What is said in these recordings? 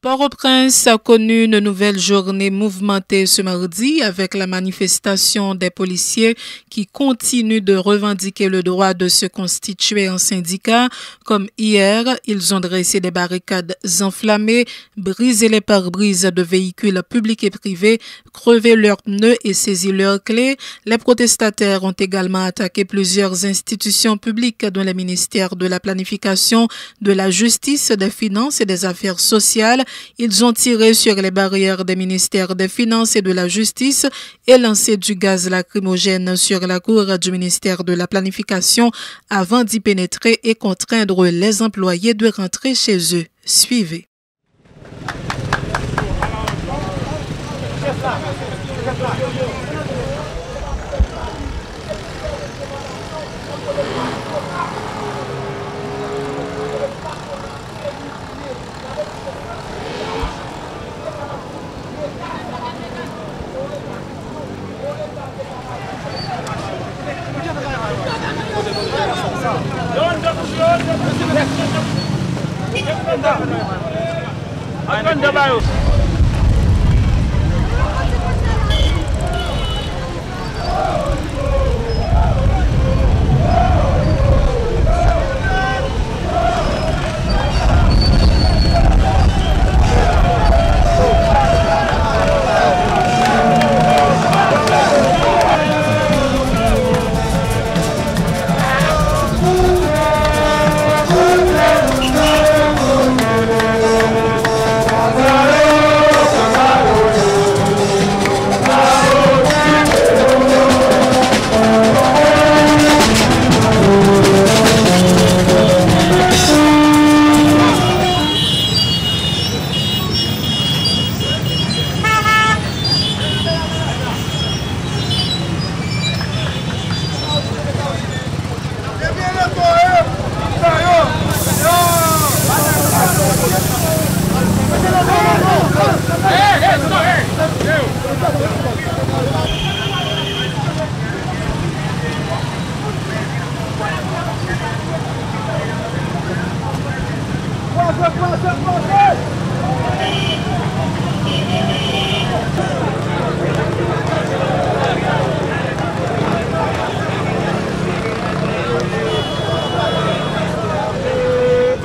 Port-au-Prince a connu une nouvelle journée mouvementée ce mardi avec la manifestation des policiers qui continuent de revendiquer le droit de se constituer en syndicat. Comme hier, ils ont dressé des barricades enflammées, brisé les pare-brises de véhicules publics et privés, crevé leurs pneus et saisi leurs clés. Les protestataires ont également attaqué plusieurs institutions publiques dont les ministères de la planification, de la justice, des finances et des affaires sociales. Ils ont tiré sur les barrières des ministères des Finances et de la Justice et lancé du gaz lacrymogène sur la cour du ministère de la Planification avant d'y pénétrer et contraindre les employés de rentrer chez eux. Suivez.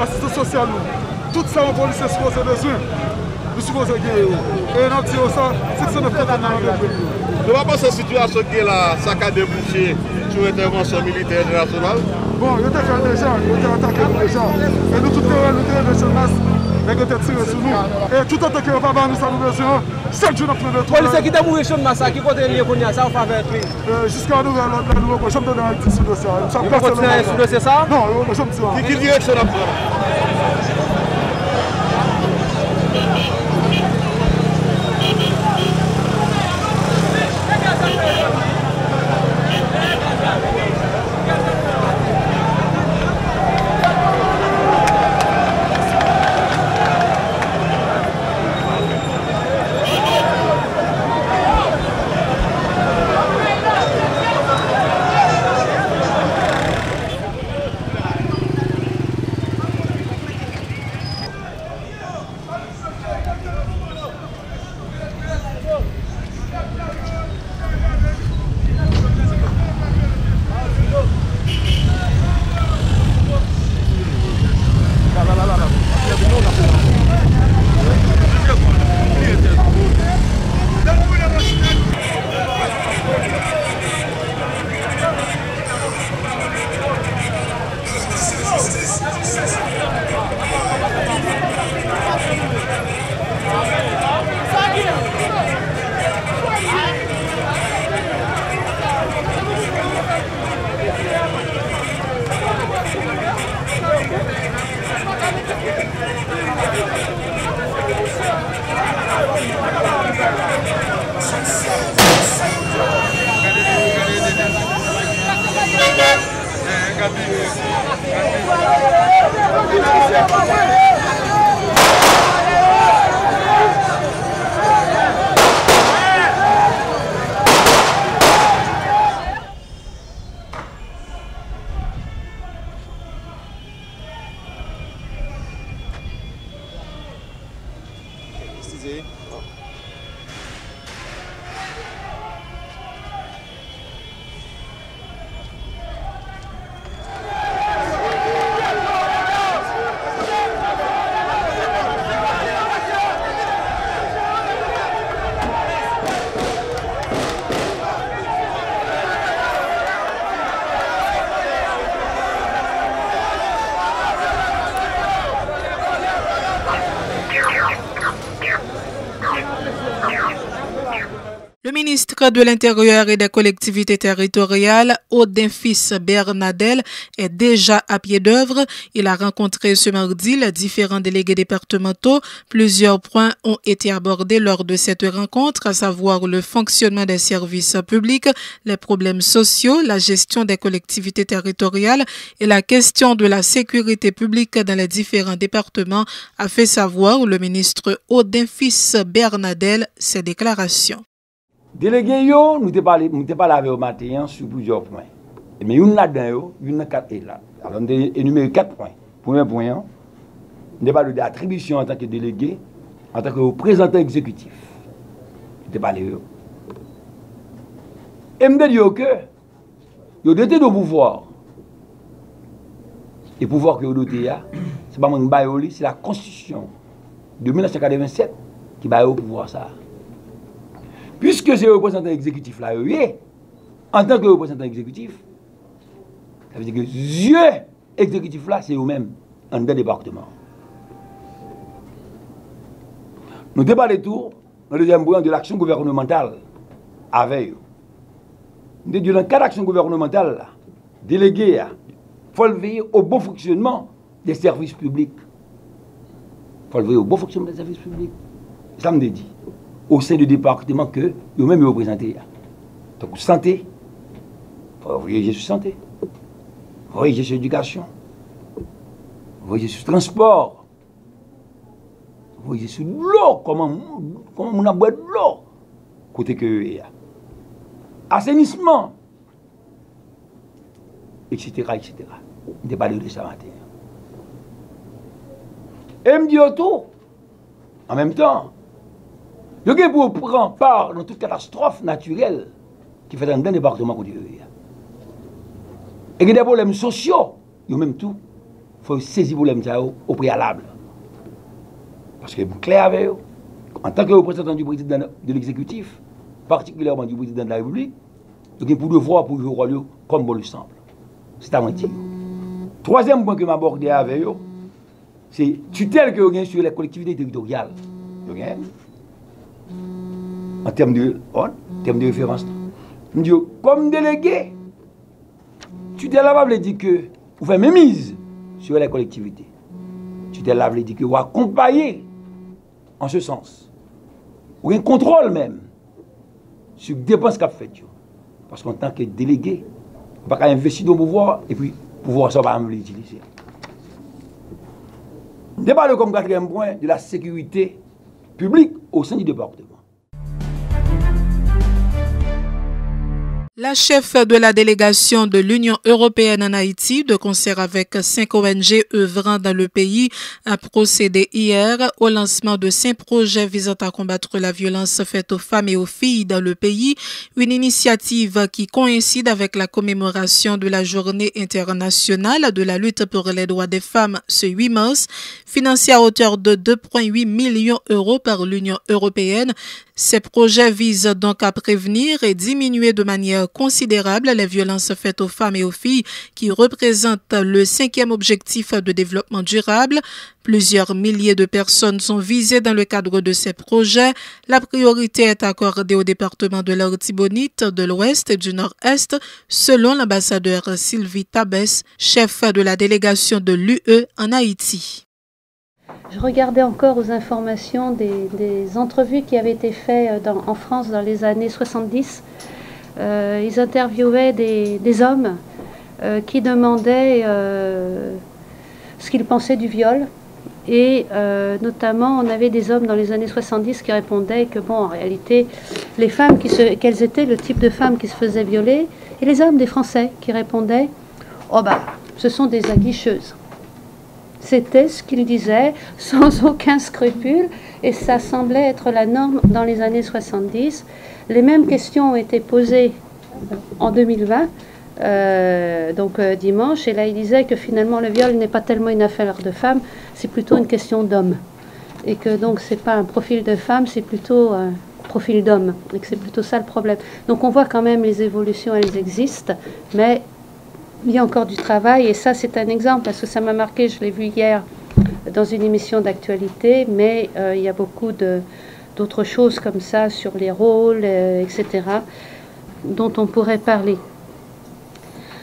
Assistance sociale, tout ça en police est supposé besoin. Nous supposons gagner. Et nous disons ça, c'est que nous faisons dans le nous va passer cette situation qui est là, ça a débouché sur l'intervention militaire internationale. Bon, il y a fait déjà, il y a attaqué déjà. Et nous, tout le monde, nous avons des menaces, mais nous avons tiré sur nous. Et tout attaqué, on va nous avons besoin. Chaque jour, nous avons besoin. Policiers qui ont mouru sur le massacre, qui côté lié pour ça, on fait avec jusqu'à nous, la nouvelle prochaine, nous avons sur le dossier. Vous continuez sur le dossier ça? Non, je me dis. Qui direction la ministre de l'Intérieur et des collectivités territoriales, Odin Fils Bernadel, est déjà à pied d'œuvre. Il a rencontré ce mardi les différents délégués départementaux. Plusieurs points ont été abordés lors de cette rencontre, à savoir le fonctionnement des services publics, les problèmes sociaux, la gestion des collectivités territoriales et la question de la sécurité publique dans les différents départements, a fait savoir le ministre Odin Fils Bernadel ses déclarations. Délégué, nous t'ai parlé avec au matin sur plusieurs points. Mais une là-dedans, une quatre là. Alors, on a énuméré 4 points. Premier point, nous parlé de l'attribution en tant que délégué, en tant que représentant exécutif. Nous parlé. Et nous dit que vous avez de pouvoir. Et le pouvoir que vous avez, ce n'est pas mon bail, c'est la Constitution de 1987 qui va au pouvoir ça. Puisque c'est le représentant exécutif là, en tant que représentant exécutif, ça veut dire que les yeux exécutifs là, c'est eux-mêmes, en deux départements. Nous débattons tout dans le deuxième point de l'action gouvernementale avec eux. Nous disons dans 4 actions gouvernementales, déléguées, il faut veiller au bon fonctionnement des services publics. Il faut veiller au bon fonctionnement des services publics. Ça me dit. Au sein du département que vous-même représentez. Donc, santé, il faut voyager sur santé, voyager sur éducation, voyager sur transport, voyager sur l'eau, comment on a boire de l'eau, côté que il y a. Assainissement, etc., etc. On ne parle de ça matin. Et me dit tout, en même temps, le gars pour prendre part dans toute catastrophe naturelle qui fait dans un département côté eux. Et il y a des problèmes sociaux, il y a même tout. Il faut saisir les problèmes au préalable. Parce que clair avec eux, en tant que représentant du président de l'exécutif, particulièrement du président de la République, il y a pour devoir pour jouer le rôle comme bon le semble. C'est à moi dire. Troisième point que m'aborder avec eux, c'est tutelle que vous avez sur les collectivités territoriales. En termes de référence. Je dis, comme délégué, tutelle là veut dire que vous faites mémise sur les collectivités. Tutelle là veut dire que vous accompagnez en ce sens. Ou un contrôle même sur les dépenses qu'a fait. Parce qu'en tant que délégué, on ne peut pas investir dans le pouvoir et puis le pouvoir ça va l'utiliser. On débat comme 4e point de la sécurité publique au sein du département. La chef de la délégation de l'Union européenne en Haïti, de concert avec 5 ONG œuvrant dans le pays, a procédé hier au lancement de 5 projets visant à combattre la violence faite aux femmes et aux filles dans le pays, une initiative qui coïncide avec la commémoration de la Journée internationale de la lutte pour les droits des femmes ce 8 mars, financée à hauteur de 2,8 millions d'euros par l'Union européenne. Ces projets visent donc à prévenir et diminuer de manière considérable les violences faites aux femmes et aux filles qui représentent le 5e objectif de développement durable. Plusieurs milliers de personnes sont visées dans le cadre de ces projets. La priorité est accordée au département de l'Artibonite, de l'Ouest et du Nord-Est, selon l'ambassadeur Sylvie Tabès, chef de la délégation de l'UE en Haïti. Je regardais encore aux informations des entrevues qui avaient été faites en France dans les années 70. Ils interviewaient des hommes qui demandaient ce qu'ils pensaient du viol. Et notamment, on avait des hommes dans les années 70 qui répondaient que, bon, en réalité, les femmes, quels étaient le type de femmes qui se faisaient violer, et les hommes des Français qui répondaient, oh bah, ce sont des aguicheuses. C'était ce qu'ils disaient sans aucun scrupule et ça semblait être la norme dans les années 70. Les mêmes questions ont été posées en 2020, dimanche, et là il disait que finalement le viol n'est pas tellement une affaire de femmes, c'est plutôt une question d'hommes. Et que donc c'est pas un profil de femme, c'est plutôt un profil d'homme, et que c'est plutôt ça le problème. Donc on voit quand même les évolutions, elles existent, mais il y a encore du travail, et ça c'est un exemple, parce que ça m'a marqué, je l'ai vu hier dans une émission d'actualité, mais il y a beaucoup d'autres choses comme ça sur les rôles, etc., dont on pourrait parler.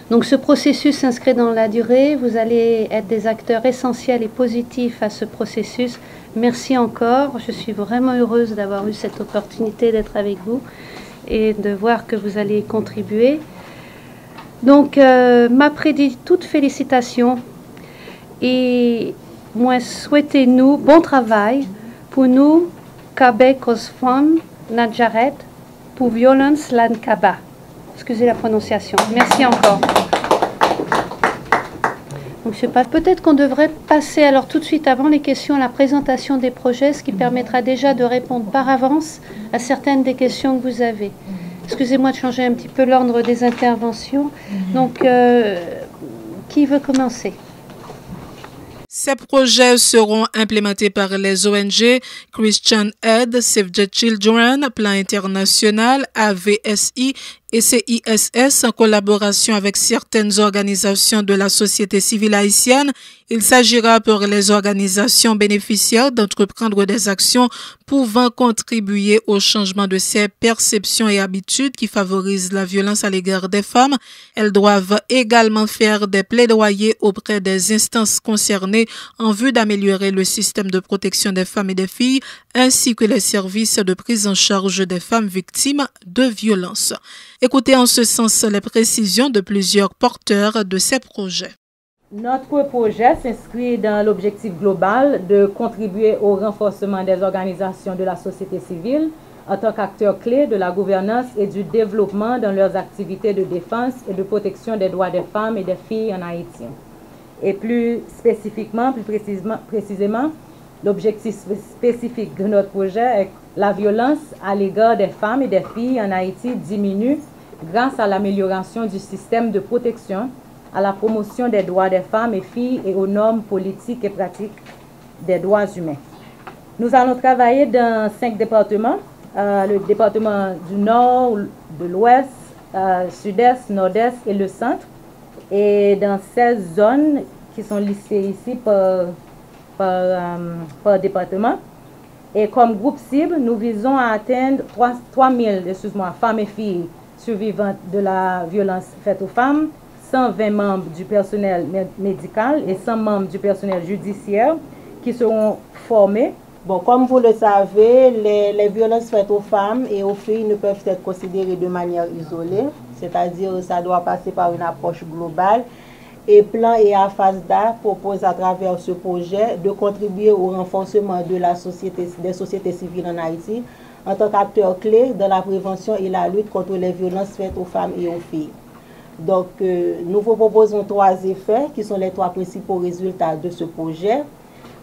Donc ce processus s'inscrit dans la durée. Vous allez être des acteurs essentiels et positifs à ce processus. Merci encore. Je suis vraiment heureuse d'avoir eu cette opportunité d'être avec vous et de voir que vous allez contribuer. Donc, m'a prédit toutes félicitations et moi souhaitez-nous bon travail pour nous, Québec Osfam, Nadjaret, pour Violence Lankaba. Excusez la prononciation. Merci encore. Donc, je sais pas, peut-être qu'on devrait passer alors tout de suite avant les questions à la présentation des projets, ce qui permettra déjà de répondre par avance à certaines des questions que vous avez. Excusez-moi de changer un petit peu l'ordre des interventions. Donc, qui veut commencer? Ces projets seront implémentés par les ONG Christian Aid, Save the Children, Plan International, AVSI et CISS en collaboration avec certaines organisations de la société civile haïtienne. Il s'agira pour les organisations bénéficiaires d'entreprendre des actions pouvant contribuer au changement de ces perceptions et habitudes qui favorisent la violence à l'égard des femmes. Elles doivent également faire des plaidoyers auprès des instances concernées en vue d'améliorer le système de protection des femmes et des filles ainsi que les services de prise en charge des femmes victimes de violences. Écoutez en ce sens les précisions de plusieurs porteurs de ces projets. Notre projet s'inscrit dans l'objectif global de contribuer au renforcement des organisations de la société civile en tant qu'acteurs clés de la gouvernance et du développement dans leurs activités de défense et de protection des droits des femmes et des filles en Haïti. Et plus spécifiquement, plus précisément, l'objectif spécifique de notre projet est que la violence à l'égard des femmes et des filles en Haïti diminue grâce à l'amélioration du système de protection, à la promotion des droits des femmes et filles et aux normes politiques et pratiques des droits humains. Nous allons travailler dans 5 départements, le département du Nord, de l'Ouest, Sud-Est, Nord-Est et le Centre, et dans 16 zones qui sont listées ici par département. Et comme groupe cible, nous visons à atteindre 3000 femmes et filles survivantes de la violence faite aux femmes, 120 membres du personnel médical et 100 membres du personnel judiciaire qui seront formés. Bon, comme vous le savez, les violences faites aux femmes et aux filles ne peuvent être considérées de manière isolée, c'est-à-dire que ça doit passer par une approche globale. Et Plan et AFASDA propose à travers ce projet de contribuer au renforcement de des sociétés civiles en Haïti en tant qu'acteurs clés dans la prévention et la lutte contre les violences faites aux femmes et aux filles. Donc, nous vous proposons 3 effets qui sont les 3 principaux résultats de ce projet.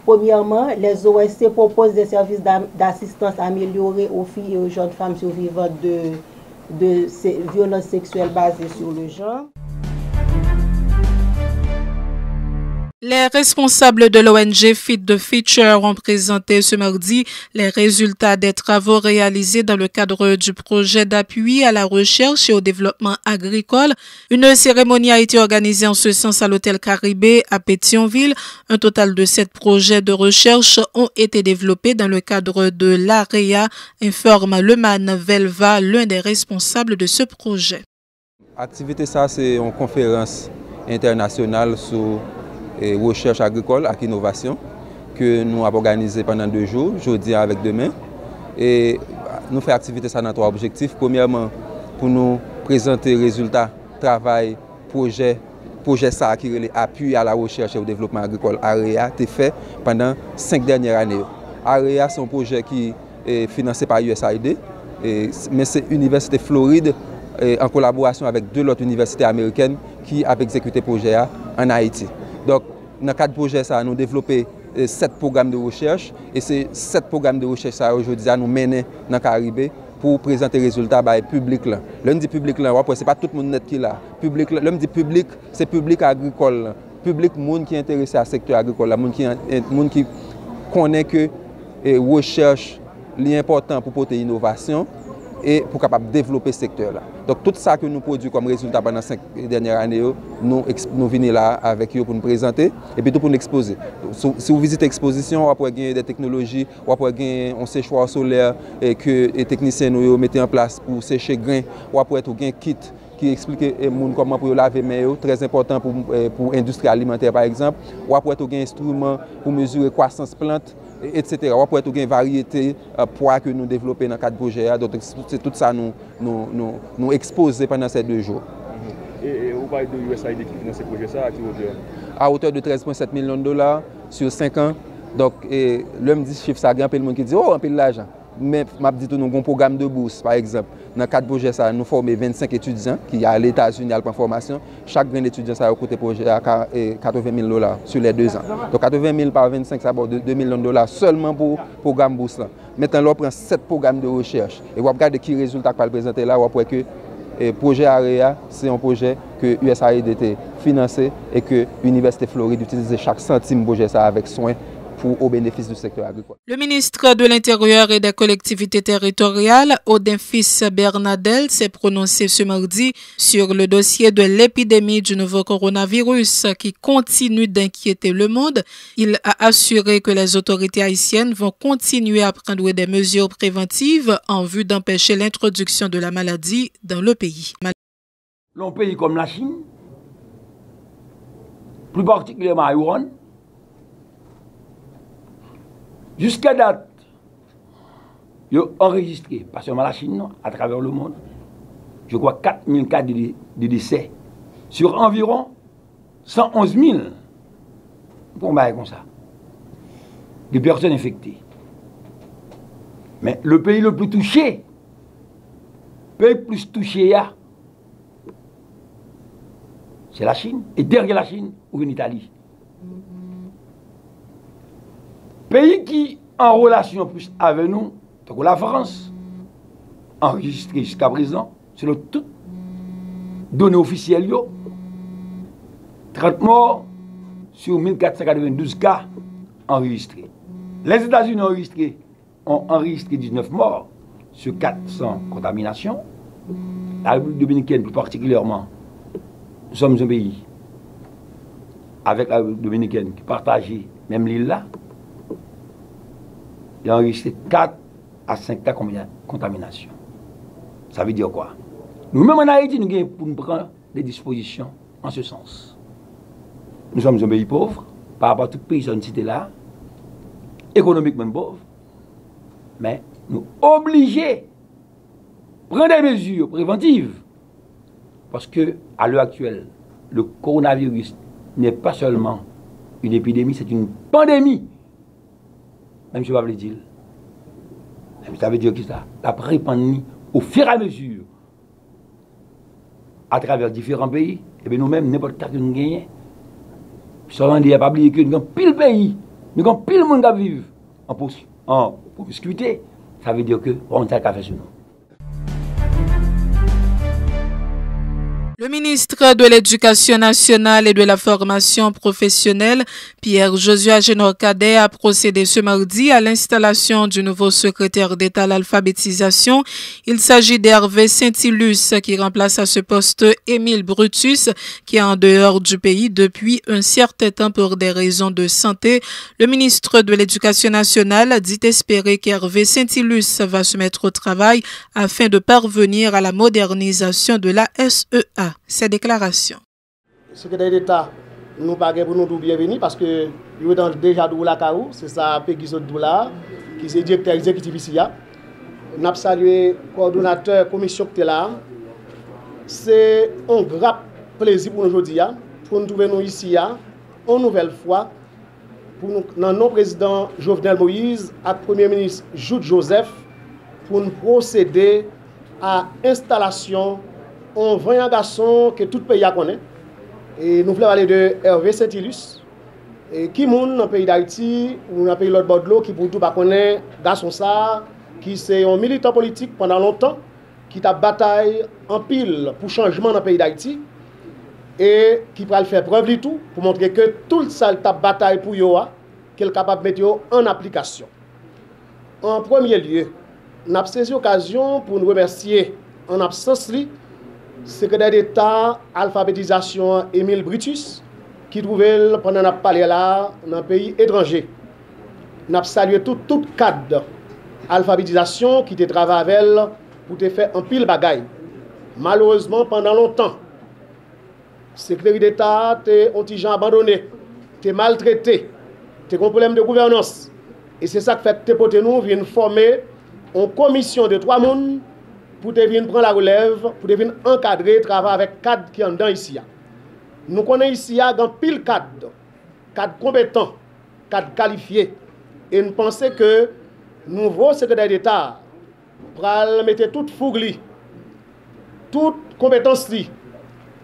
Premièrement, les OSC proposent des services d'assistance améliorés aux filles et aux jeunes femmes survivantes de ces violences sexuelles basées sur le genre. Les responsables de l'ONG Fit the Future ont présenté ce mardi les résultats des travaux réalisés dans le cadre du projet d'appui à la recherche et au développement agricole. Une cérémonie a été organisée en ce sens à l'hôtel Caribé à Pétionville. Un total de 7 projets de recherche ont été développés dans le cadre de l'AREA, informe Leman Velva, l'un des responsables de ce projet. L'activité, ça, c'est une conférence internationale sur recherche agricole et innovation que nous avons organisé pendant 2 jours, jeudi avec demain. Et nous faisons activité ça dans 3 objectifs. Premièrement, pour nous présenter les résultats, travail, projet ça qui est appui à la recherche et au développement agricole AREA a été fait pendant 5 dernières années. AREA, c'est un projet qui est financé par USAID, mais c'est l'Université Floride en collaboration avec 2 autres universités américaines qui ont exécuté le projet en Haïti. Donc, dans le cadre du projet, nous avons développé 7 programmes de recherche et ces 7 programmes de recherche aujourd'hui nous mènent dans le Caribé pour présenter les résultats au public. L'un dit public, ce n'est pas tout le monde qui est là. L'homme dit public, c'est public agricole. Public, monde qui est intéressé à secteur agricole, monde qui connaît que la recherche est importante pour porter l'innovation et pour capable développer ce secteur-là. Donc tout ça que nous produisons comme résultat pendant 5 dernières années, nous venons là avec eux pour nous présenter et puis tout pour nous exposer. Si vous visitez l'exposition, on va gagner des technologies, on va gagner un séchoir solaire que les techniciens nous mettent en place pour sécher grains, on va gagner kit qui explique comment pour laver les mains, très important pour l'industrie alimentaire par exemple. On va gagner un instrument pour mesurer la croissance plante, etc. On va gagner une variété de poids que nous développons dans le cadre du projet. Donc c'est tout ça nous exposer pendant ces 2 jours. Et vous parlez de USAID qui finance ce projet à quelle hauteur? À hauteur de 13,7 millions de dollars sur 5 ans. Donc l'homme dit chiffre ça, il y a un peu de monde qui dit oh un peu de l'argent. Mais je dis tout nous avons un programme de bourse par exemple. Dans le cadre du projet ça, nous formons 25 étudiants qui sont à l'États-Unis en formation. Chaque grain d'étudiant ça a coûté projet à 80 000 dollars sur les 2 ans. Donc 80 000 par 25 ça vaut 2 millions de dollars seulement pour le programme bourse là. Maintenant on prend 7 programmes de recherche et on va regarder qui résultat qu'on va présenter là, on va que le projet AREA, c'est un projet que USAID était financé et que l'Université Floride utilise chaque centime projet ça avec soin au bénéfice du secteur agricole. Le ministre de l'Intérieur et des collectivités territoriales, Odin Fils Bernadel, s'est prononcé ce mardi sur le dossier de l'épidémie du nouveau coronavirus qui continue d'inquiéter le monde. Il a assuré que les autorités haïtiennes vont continuer à prendre des mesures préventives en vue d'empêcher l'introduction de la maladie dans le pays. Un pays comme la Chine, plus particulièrement à Wuhan, jusqu'à date, ils ont enregistré, pas seulement la Chine, non, à travers le monde, je crois 4000 cas de décès sur environ 111 000, pour comme ça, de personnes infectées. Mais le pays le plus touché, c'est la Chine. Et derrière la Chine, ou une Italie. Pays qui, en relation plus avec nous, donc la France, enregistré jusqu'à présent, selon toutes données officielles, 30 morts sur 1492 cas enregistrés. Les États-Unis ont enregistré 19 morts sur 400 contaminations. La République dominicaine, plus particulièrement, nous sommes un pays avec la République dominicaine qui partage même l'île là. Il a enregistré 4 à 5 cas de contamination. Ça veut dire quoi? Nous-mêmes en Haïti, nous avons prendre des dispositions en ce sens. Nous sommes un pays pauvre, par rapport à tout pays sur une cité là, économiquement pauvre, mais nous obligés de prendre des mesures préventives. Parce que, à l'heure actuelle, le coronavirus n'est pas seulement une épidémie, c'est une pandémie. Même si je ne vais pas le dire. Ça veut dire que ça a répandu au fur et à mesure à travers différents pays. Et bien nous-mêmes, n'importe quoi que nous gagnons, seulement il n'y a pas oublié que nous avons pile pays, nous avons pile monde qui vivent en promiscuité. Ça veut dire que on a qu'à faire sur nous. Le ministre de l'Éducation nationale et de la formation professionnelle, Pierre-Josué Agenor-Cadet, a procédé ce mardi à l'installation du nouveau secrétaire d'État à l'alphabétisation. Il s'agit d'Hervé Saint-Ilus qui remplace à ce poste Émile Brutus, qui est en dehors du pays depuis un certain temps pour des raisons de santé. Le ministre de l'Éducation nationale dit espérer qu'Hervé Saint-Ilus va se mettre au travail afin de parvenir à la modernisation de la SEA. Ces déclarations. Le secrétaire d'État nous parle pour nous tout bienvenue parce que nous sommes déjà dans la CAO, c'est ça Peggy Doula qui est directeur exécutif ici. Nous avons salué le coordonnateur de la commission qui est là. C'est un grand plaisir pour nous aujourd'hui, pour nous trouver nous ici, une nouvelle fois, pour nous, dans nos présidents Jovenel Moïse et le Premier ministre Jude Joseph, pour nous procéder à l'installation un vrai garçon que tout le pays connaît. Et nous voulons parler de Hervé Saint-Ilus. Et qui moun dans le pays d'Haïti ou dans le pays de l'autre bord de l'eau qui pour tout pas connaît garçon ça, qui c'est un militant politique pendant longtemps, qui a bataille en pile pour changement dans le pays d'Haïti et qui va le faire preuve du tout pour montrer que tout le ça t'a bataille pour yo, qu'il est capable de mettre en application. En premier lieu, Nous avons saisi l'occasion pour nous remercier en absence du secrétaire d'État alphabétisation Émile Brutus qui trouvait pendant notre parlé là dans un pays étranger. Nous avons salué tout cadre alphabétisation qui te travaille avec elle pour te faire un pile bagaille. Malheureusement, pendant longtemps, le secrétaire d'État ont gens abandonné, t'es maltraité, t'es un problème de gouvernance. Et c'est ça que fait que nous viennent former une commission de 3 personnes pour te venir prendre la relève, pour te venir encadrer, travailler avec cadre qui est en dedans ici. Nous connaissons ici un pile cadre compétent, cadre qualifié. Et nous pensons que le nouveau secrétaire d'État va mettre toute fougue, toute compétence,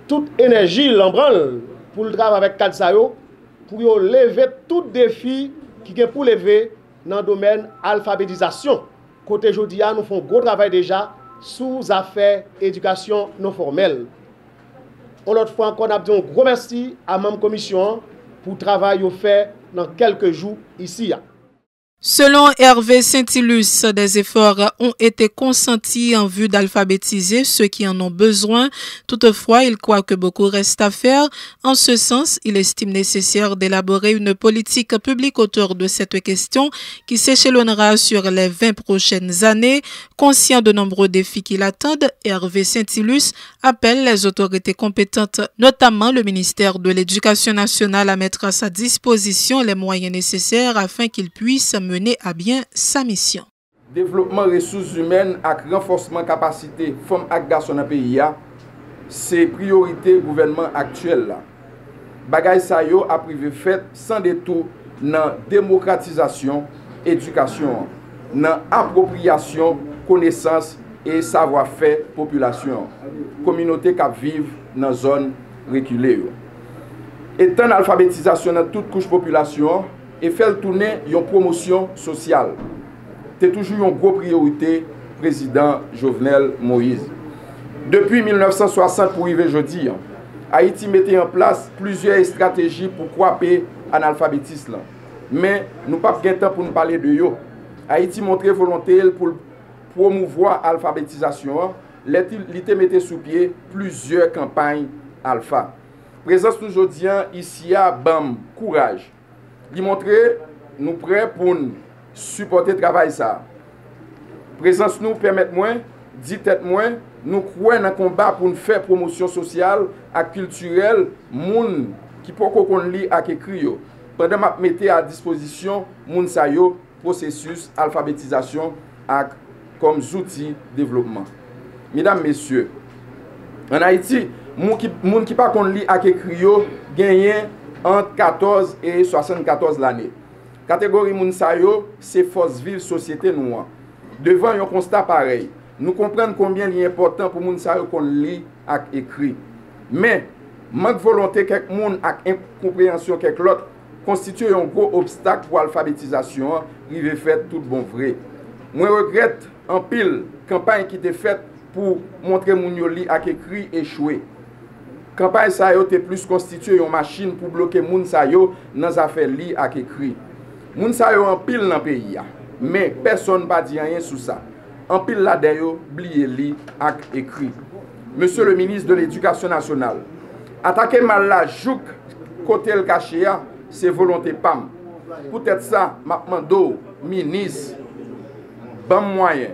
toute énergie l'embranle pour le travail avec cadre Sayo, pour lever tout défi qui est pour lever dans le domaine alphabétisation. Côté Jodia, nous faisons un gros travail déjà sous affaires éducation non formelle. L'autre fois encore, nous avons dit un gros merci à la commission pour le travail fait dans quelques jours ici. Selon Hervé Saint-Ilus, des efforts ont été consentis en vue d'alphabétiser ceux qui en ont besoin. Toutefois, il croit que beaucoup reste à faire. En ce sens, il estime nécessaire d'élaborer une politique publique autour de cette question qui s'échelonnera sur les 20 prochaines années. Conscient de nombreux défis qui l'attendent, Hervé Saint-Ilus appelle les autorités compétentes, notamment le ministère de l'Éducation nationale, à mettre à sa disposition les moyens nécessaires afin qu'il puisse mener à bien sa mission. Développement ressources humaines et renforcement capacité femmes et garçons dans le pays, c'est priorité gouvernement actuel. Bagay sa yo a privé fait sans détour dans démocratisation, éducation, dans appropriation, connaissance et savoir-faire population, communauté qui vivent dans zone reculée. Étant l'alphabétisation dans toute couche population et faire tourner une promotion sociale. C'est toujours une grosse priorité président Jovenel Moïse. Depuis 1960 pour arriver aujourd'hui, Haïti mettait en place plusieurs stratégies pour croiser l'analphabétisme. Mais nous n'avons pas de temps pour nous parler de yo. Haïti montrait volonté pour promouvoir l'alphabétisation. L'été mettait sous pied plusieurs campagnes alpha. Présence nous aujourd'hui ici à BAM, courage. Il montrer nous prêts pour supporter le travail ça. Présence nous permet moins, dit tête moins, nous croyons dans le combat pour nous faire promotion sociale et culturelle, moun qui peut qu'on lit et écrit. Pendant que je mettais à disposition moun sa yo processus alphabétisation comme outil de développement. Mesdames, messieurs, en Haïti, moun qui pas qu'on lit et écrit gagne entre 14 et 74 l'année. Catégorie moun sa yo, c'est force vive société noire. Devant un constat pareil, nous comprenons combien il est important pour moun sa yo qu'on lit et écrit. Mais manque volonté quelques moun et incompréhension quelques l'autre constitue un gros obstacle pour l'alphabétisation, il est fait tout bon vrai. Moi regrette en pile campagne qui était faite pour montrer moun yo li et écrit échoué. Campagne sa yo te plus constitué une machine pour bloquer moun sa yo dans affaire li et écrit. Moun sa yo en pile dans pays mais personne pas dit rien sur ça. En pile là dedans oublié li et écrit. Monsieur le ministre de l'Éducation nationale, attaquer mal la jouk côté le caché c'est volonté pam. Peut-être ça m'a demandé ministre bon moyen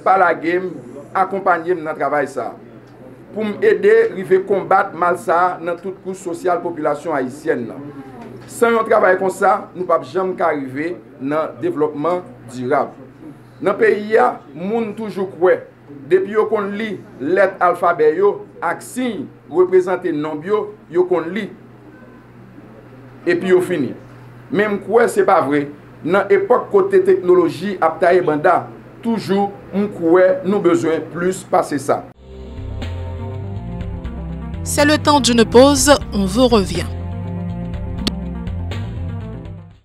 pas la game accompagner dans travail ça. Pour m'aider à combattre mal ça dans toute couche sociale population haïtienne. Sans un travail comme ça, nous ne pouvons jamais arriver dans le développement durable. Dans le pays, les gens toujours croient. Depuis qu'on lit lettres alphabet, avec signes représentés non bio, qu'on lit. Et puis on finit. Même quoi, ce n'est pas vrai. Dans l'époque côté technologie, aptaï banda, toujours, on croit, nous besoin plus passer ça. C'est le temps d'une pause, on vous revient.